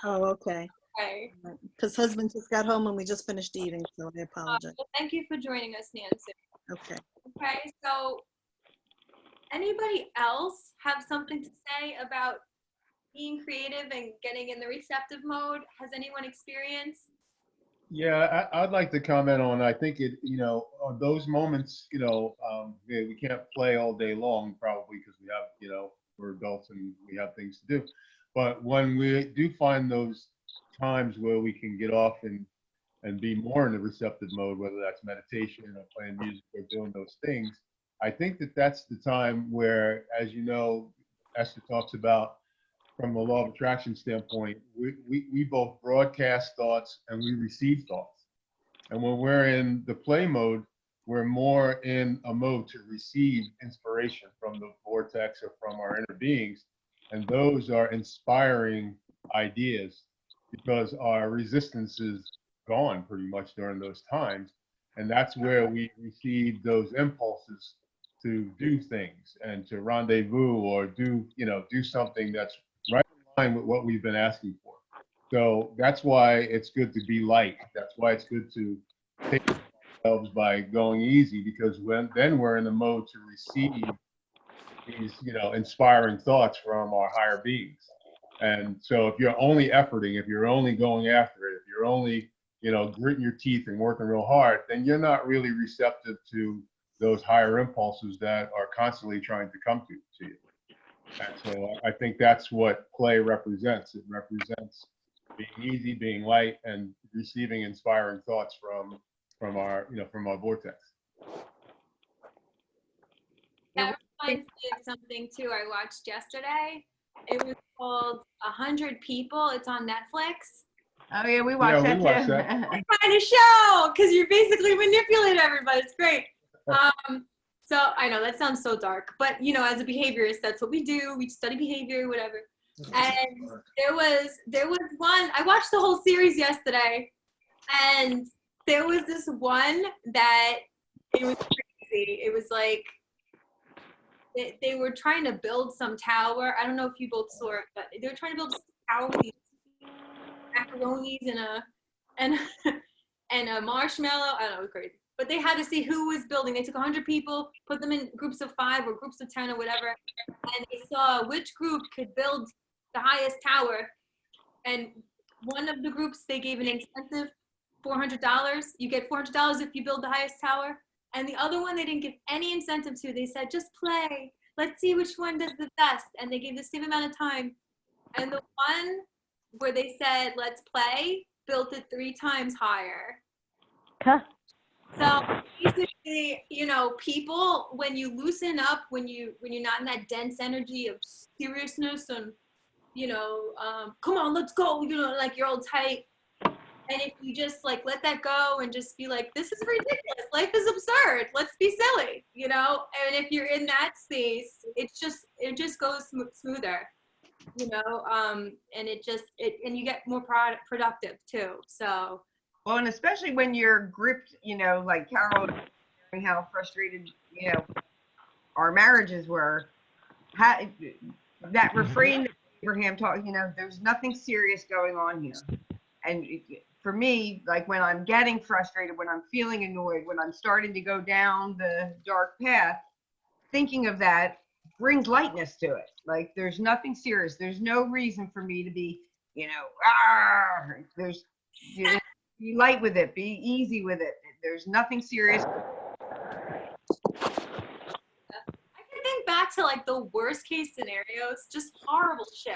S9: Oh, okay.
S1: Okay.
S9: Because husband just got home and we just finished eating, so I apologize.
S1: Well, thank you for joining us, Nancy.
S9: Okay.
S1: Okay, so anybody else have something to say about being creative and getting in the receptive mode? Has anyone experienced?
S2: yeah, I'd like to comment on, I think it, you know, on those moments, you know, yeah, we can't play all day long probably because we have, you know, we're adults and we have things to do. But when we do find those times where we can get off and be more in the receptive mode, whether that's meditation or playing music or doing those things, I think that that's the time where, as you know, Esther talks about from a law of attraction standpoint, we both broadcast thoughts and we receive thoughts. And when we're in the play mode, we're more in a mode to receive inspiration from the vortex or from our inner beings. And those are inspiring ideas because our resistance is gone pretty much during those times. And that's where we receive those impulses to do things and to rendezvous or do, you know, do something that's right in line with what we've been asking for. So that's why it's good to be light. That's why it's good to take ourselves by going easy, because then we're in the mode to receive these, you know, inspiring thoughts from our higher beings. And so if you're only efforting, if you're only going after it, if you're only, you know, gritting your teeth and working real hard, then you're not really receptive to those higher impulses that are constantly trying to come to you. And so I think that's what play represents. It represents being easy, being light, and receiving inspiring thoughts from our vortex.
S1: That reminds me of something too I watched yesterday. It was called 100 People. It's on Netflix.
S4: Oh yeah, we watched that too.
S1: Kind of show, because you basically manipulate everybody. It's great. So I know that sounds so dark, but as a behaviorist, that's what we do. We study behavior, whatever. And there was one. I watched the whole series yesterday, and there was this one that it was crazy. It was like they were trying to build some tower. I don't know if you both saw it, but they were trying to build this tower with these macaronis and a marshmallow. I don't know, it was crazy. But they had to see who was building. They took 100 people, put them in groups of 5 or groups of 10 or whatever, and they saw which group could build the highest tower. And one of the groups, they gave an incentive, $400. You get $400 if you build the highest tower. And the other one, they didn't give any incentive to. They said, just play. Let's see which one does the best. And they gave the same amount of time. And the one where they said, let's play, built it 3 times higher.
S6: Huh.
S1: So basically, people, when you loosen up, when you're not in that dense energy of seriousness and, come on, let's go, like you're all tight. And if you just like let that go and just be like, this is ridiculous, life is absurd, let's be silly, and if you're in that space, it just goes smoother, and and you get more productive too. So
S4: Well, and especially when you're gripped, like Carol, how frustrated, our marriages were. That refrain that Abraham taught, there's nothing serious going on here. And for me, like when I'm getting frustrated, when I'm feeling annoyed, when I'm starting to go down the dark path, thinking of that brings lightness to it. Like there's nothing serious. There's no reason for me to be, there's, be light with it, be easy with it. There's nothing serious.
S1: I can think back to like the worst case scenarios, just horrible shit.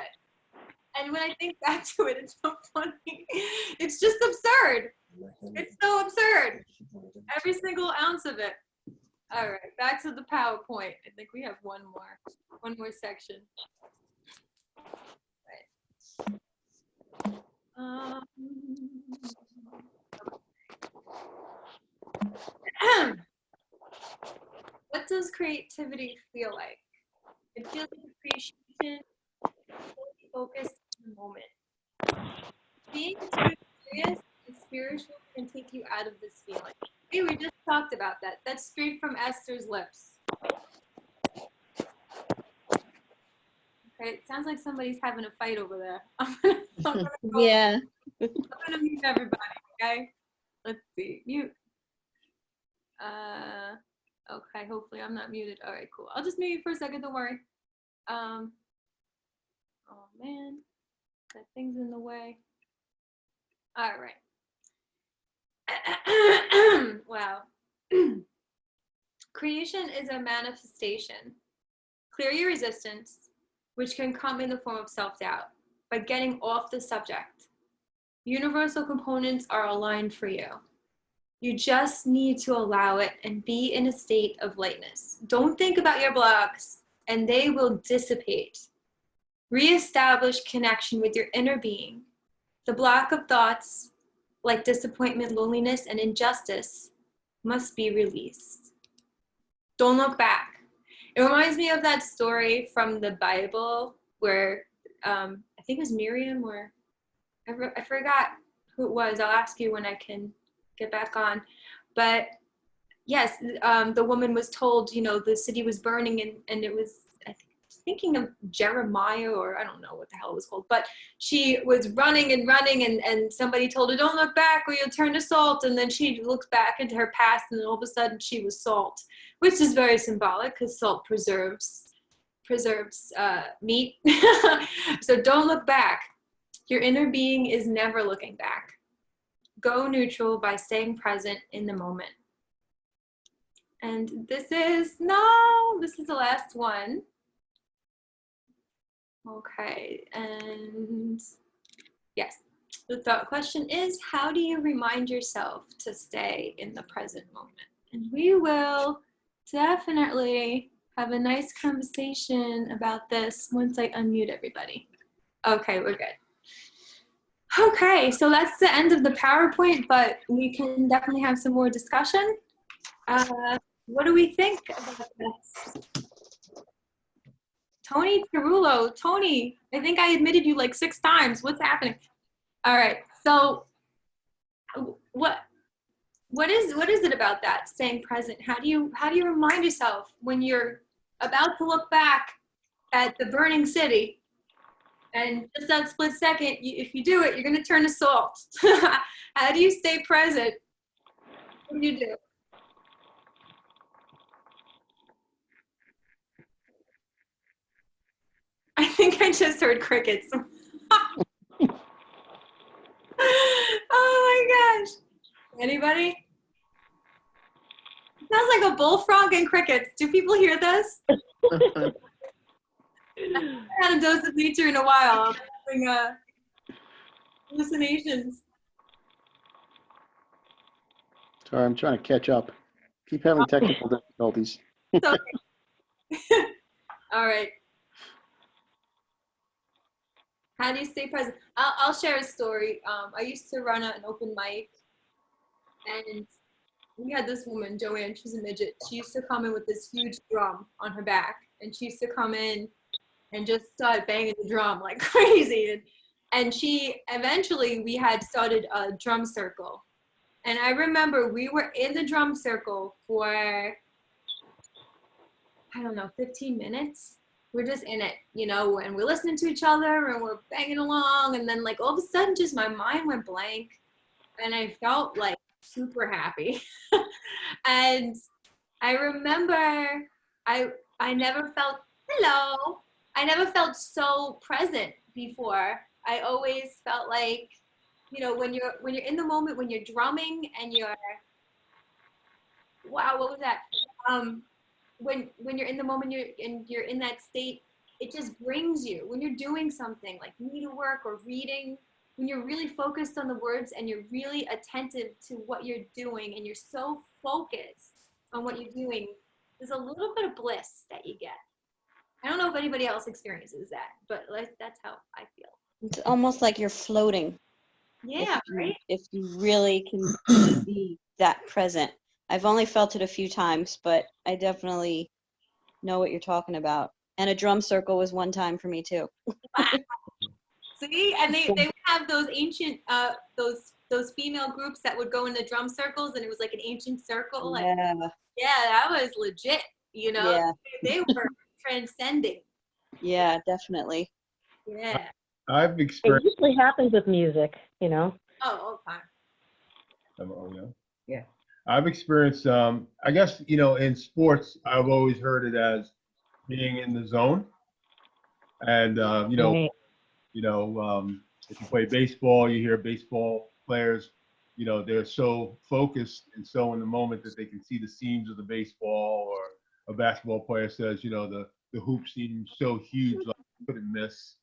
S1: And when I think back to it, it's so funny. It's just absurd. It's so absurd. Every single ounce of it. All right, back to the PowerPoint. I think we have one more section. Right. What does creativity feel like? It feels like appreciation, focused in the moment. Being too serious and spiritual can take you out of this feeling. Hey, we just talked about that. That's straight from Esther's lips. Okay, it sounds like somebody's having a fight over there. I'm gonna
S3: Yeah.
S1: I'm gonna mute everybody, okay? Let's see. Mute. Okay, hopefully I'm not muted. All right, cool. I'll just mute you for a second, don't worry. Oh man, that thing's in the way. All right. Wow. Creation is a manifestation. Clear your resistance, which can come in the form of self-doubt, by getting off the subject. Universal components are aligned for you. You just need to allow it and be in a state of lightness. Don't think about your blocks, and they will dissipate. Reestablish connection with your inner being. The block of thoughts, like disappointment, loneliness, and injustice, must be released. Don't look back. It reminds me of that story from the Bible where I think it was Miriam, or I forgot who it was. I'll ask you when I can get back on. But yes, the woman was told, the city was burning, and it was, I think, thinking of Jeremiah, or I don't know what the hell it was called, but she was running and somebody told her, don't look back or you'll turn to salt. And then she looked back into her past, and then all of a sudden she was salt, which is very symbolic because salt preserves meat. So don't look back. Your inner being is never looking back. Go neutral by staying present in the moment. And this is the last one. Okay, and yes, the thought question is, how do you remind yourself to stay in the present moment? And we will definitely have a nice conversation about this once I unmute everybody. Okay, we're good. Okay, so that's the end of the PowerPoint, but we can definitely have some more discussion. What do we think about this? Tony Tarullo, Tony, I think I admitted you like 6 times. What's happening? All right, so what is it about that, staying present? How do you remind yourself when you're about to look back at the burning city, and just that split second, if you do it, you're gonna turn to salt. How do you stay present? What do you do? I think I just heard crickets. Oh my gosh. Anybody? It sounds like a bullfrog and crickets. Do people hear this? I haven't had a dose of nature in a while. I'm having hallucinations.
S10: Sorry, I'm trying to catch up. Keep having technical difficulties.
S1: Okay. All right. How do you stay present? I'll share a story. I used to run an open mic, and we had this woman, Joanne, she's a midget. She used to come in with this huge drum on her back, and she used to come in and just start banging the drum like crazy. And she, eventually, we had started a drum circle. And I remember we were in the drum circle for, I don't know, 15 minutes. We're just in it, you know, and we're listening to each other and we're banging along. And then like all of a sudden, just my mind went blank and I felt like super happy. And I remember I never felt, hello, I never felt so present before. I always felt like, you know, when you're in the moment, when you're drumming and you're, wow, what was that? When you're in the moment, you're in that state, it just brings you, when you're doing something like needlework or reading, when you're really focused on the words and you're really attentive to what you're doing and you're so focused on what you're doing, there's a little bit of bliss that you get. I don't know if anybody else experiences that, but that's how I feel.
S3: It's almost like you're floating.
S1: Yeah, right?
S3: If you really can be that present. I've only felt it a few times, but I definitely know what you're talking about. And a drum circle was one time for me too.
S1: See, and they would have those ancient those female groups that would go in the drum circles, and it was like an ancient circle. Like,
S3: Yeah.
S1: yeah, that was legit. You know,
S3: Yeah.
S1: they were transcending.
S3: Yeah, definitely.
S1: Yeah.
S2: I've
S6: It
S2: experienced.
S6: usually happens with music, you know.
S1: Oh, all the time.
S2: Oh, yeah.
S4: Yeah.
S2: I've experienced. I guess you know, in sports, I've always heard it as being in the zone, and
S6: Right.
S2: if you play baseball, you hear baseball players, you know, they're so focused and so in the moment that they can see the seams of the baseball, or a basketball player says, you know, the hoop seems so huge, like you couldn't miss.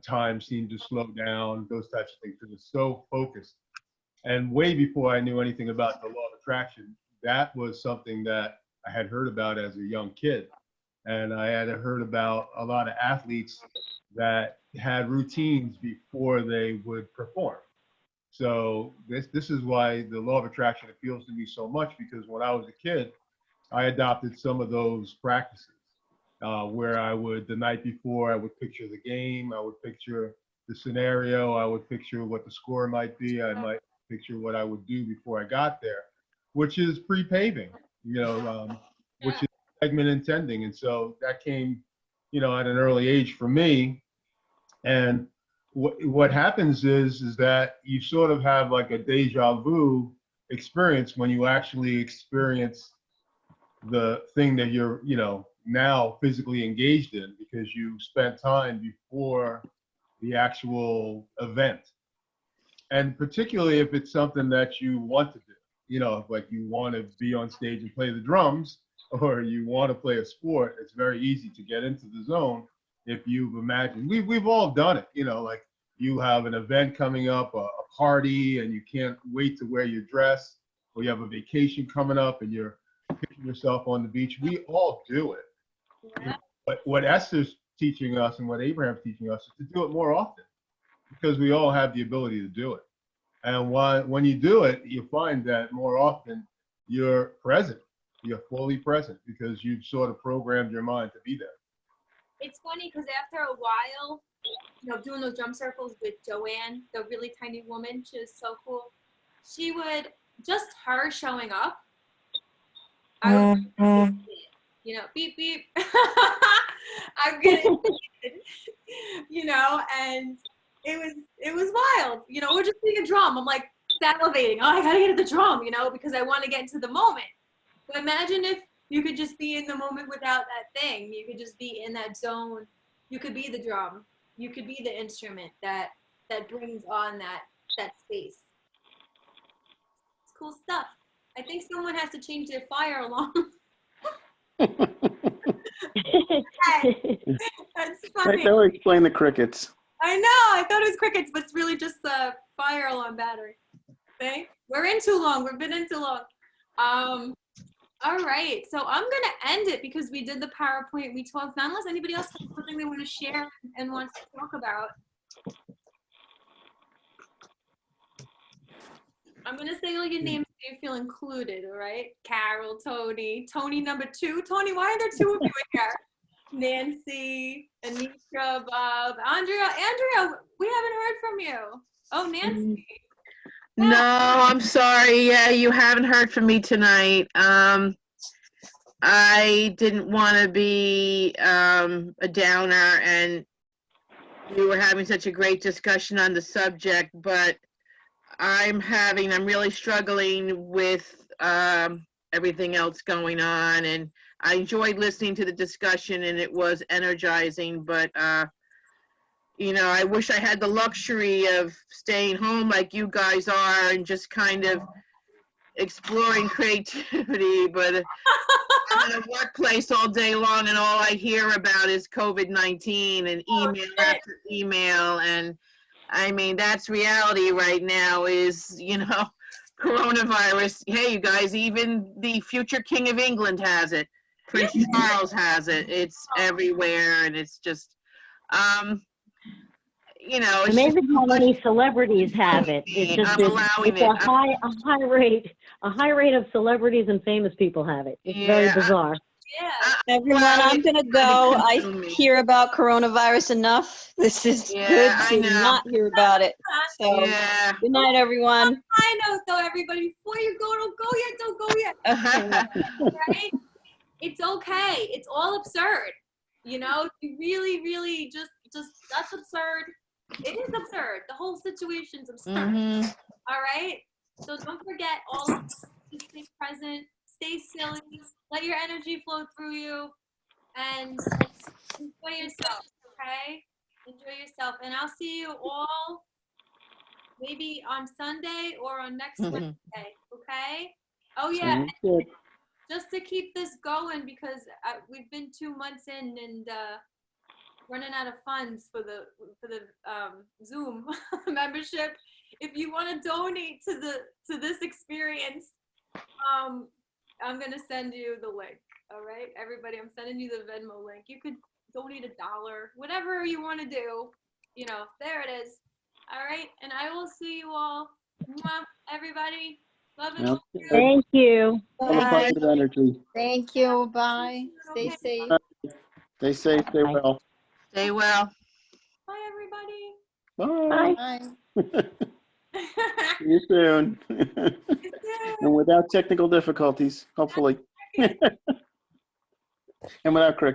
S2: Time seemed to slow down, those types of things, because it's so focused. And way before I knew anything about the law of attraction, that was something that I had heard about as a young kid. And I had heard about a lot of athletes that had routines before they would perform. So this is why the law of attraction appeals to me so much, because when I was a kid, I adopted some of those practices where I would, the night before, I would picture the game, I would picture the scenario, I would picture what the score might be, I might picture what I would do before I got there, which is pre-paving, you know, which is segment intending. And so that came, you know, at an early age for me. And what happens is that you sort of have like a deja vu experience when you actually experience the thing that you're, you know, now physically engaged in, because you spent time before the actual event. And particularly if it's something that you want to do. you know, like you want to be on stage and play the drums, or you want to play a sport, it's very easy to get into the zone if you've imagined. We've all done it, you know, like you have an event coming up, a party, and you can't wait to wear your dress, or you have a vacation coming up and you're picturing yourself on the beach. We all do it.
S1: Yeah.
S2: But what Esther's teaching us and what Abraham's teaching us is to do it more often, because we all have the ability to do it. And when you do it, you find that more often you're present. You're fully present because you've sort of programmed your mind to be there.
S1: It's funny because after a while, you know, doing those drum circles with Joanne, the really tiny woman, she was so cool. She would, just her showing up, I would, you know, beep, beep. I'm getting, you know, and it was wild, you know, we're just being a drum. I'm like salivating. Oh, I gotta get at the drum, you know, because I want to get into the moment. But imagine if you could just be in the moment without that thing. You could just be in that zone. You could be the drum. You could be the instrument that brings on that space. It's cool stuff. I think someone has to change their fire alarm. That's funny.
S10: That would explain the crickets.
S1: I know. I thought it was crickets, but it's really just the fire alarm battery. Okay? We're in too long. We've been in too long. All right. So I'm going to end it because we did the PowerPoint. We talked, not unless anybody else has something they want to share and wants to talk about. I'm going to say all your names so you feel included, all right? Carol, Tony number 2. Tony, why are there 2 of you in here? Nancy, Anisha, Bob, Andrea, we haven't heard from you. Oh, Nancy.
S5: No, I'm sorry. Yeah, you haven't heard from me tonight. I didn't want to be a downer, and you were having such a great discussion on the subject, but I'm really struggling with everything else going on, and I enjoyed listening to the discussion, and it was energizing, but you know, I wish I had the luxury of staying home like you guys are and just kind of exploring creativity, but I'm in a workplace all day long and all I hear about is COVID-19 and email after email. And I mean, that's reality right now is, you know, coronavirus. Hey, you guys, even the future King of England has it. Prince Charles has it. It's everywhere, and it's just, you know, it's
S6: amazing how many celebrities have it. It's just it's a high rate of celebrities and famous people have it. It's very bizarre.
S1: Yeah.
S3: Everyone, I'm gonna go. I hear about coronavirus enough. This is good to not hear about it. So, good night, everyone.
S1: I know, so everybody, before you go, don't go yet. Right? It's okay. It's all absurd. You know, you really, really just that's absurd. It is absurd. The whole situation's absurd. All right? So don't forget all of this. Stay present. Stay silly. Let your energy flow through you. And enjoy yourself, okay? Enjoy yourself. And I'll see you all maybe on Sunday or on next Wednesday, okay? Oh, yeah. Just to keep this going because we've been 2 months in and running out of funds for the Zoom membership. If you want to donate to this experience, I'm gonna send you the link. All right, everybody, I'm sending you the Venmo link. You could donate $1, whatever you want to do. You know, there it is. All right, and I will see you all. Mwah, everybody. Love and
S10: Yep.
S6: Thank you.
S10: Have a positive energy.
S8: Thank you. Bye. Stay safe.
S10: Stay safe, stay well.
S5: Stay well.
S1: Bye, everybody.
S10: Bye.
S8: Bye.
S10: See you soon. And without technical difficulties, hopefully. And without cricket.